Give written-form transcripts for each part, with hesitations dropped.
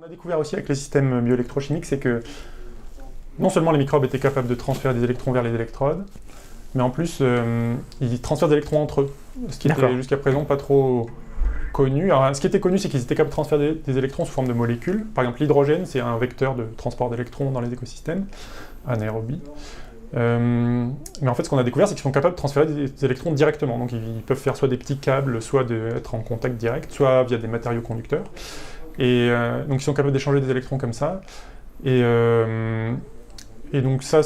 a découvert aussi avec les systèmes bioélectrochimiques, c'est que non seulement les microbes étaient capables de transférer des électrons vers les électrodes, mais en plus, ils transfèrent des électrons entre eux, ce qui était jusqu'à présent pas trop connu. Alors, ce qui était connu, c'est qu'ils étaient capables de transférer des électrons sous forme de molécules. Par exemple, l'hydrogène, c'est un vecteur de transport d'électrons dans les écosystèmes, anaérobie. Mais en fait, ce qu'on a découvert, c'est qu'ils sont capables de transférer des électrons directement. Donc, ils peuvent faire soit des petits câbles, soit être en contact direct, soit via des matériaux conducteurs. Et donc, ils sont capables d'échanger des électrons comme ça. Et donc ça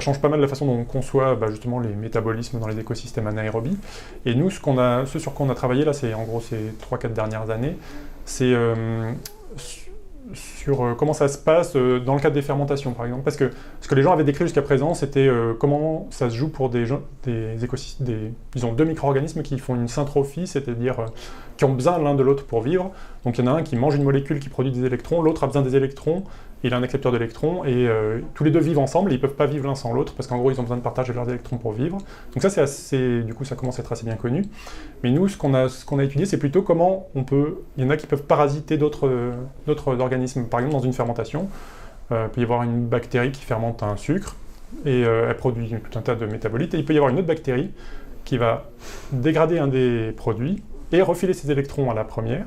change pas mal la façon dont on conçoit justement les métabolismes dans les écosystèmes anaérobies. Et nous, ce sur quoi on a travaillé là, c'est en gros ces 3-4 dernières années, c'est sur comment ça se passe dans le cadre des fermentations, par exemple. Parce que ce que les gens avaient décrit jusqu'à présent, c'était comment ça se joue pour des écosystèmes, disons, deux micro-organismes qui font une syntrophie, c'est-à-dire qui ont besoin l'un de l'autre pour vivre. Donc il y en a un qui mange une molécule qui produit des électrons, l'autre a besoin des électrons, il a un accepteur d'électrons, et tous les deux vivent ensemble, et ils ne peuvent pas vivre l'un sans l'autre, parce qu'en gros, ils ont besoin de partager leurs électrons pour vivre. Donc ça, du coup, ça commence à être assez bien connu. Mais nous, ce qu'on a étudié, c'est plutôt comment il y en a qui peuvent parasiter d'autres organismes. Par exemple, dans une fermentation, il peut y avoir une bactérie qui fermente un sucre, et elle produit tout un tas de métabolites, et il peut y avoir une autre bactérie qui va dégrader un des produits, et refiler ses électrons à la première.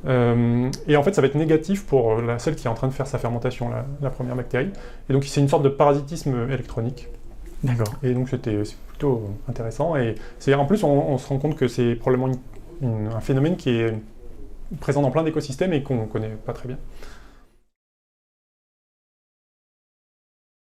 Et en fait, ça va être négatif pour celle qui est en train de faire sa fermentation, la première bactérie. Et donc, c'est une sorte de parasitisme électronique. D'accord. Et donc, c'est plutôt intéressant. Et en plus, on se rend compte que c'est probablement un phénomène qui est présent dans plein d'écosystèmes et qu'on ne connaît pas très bien.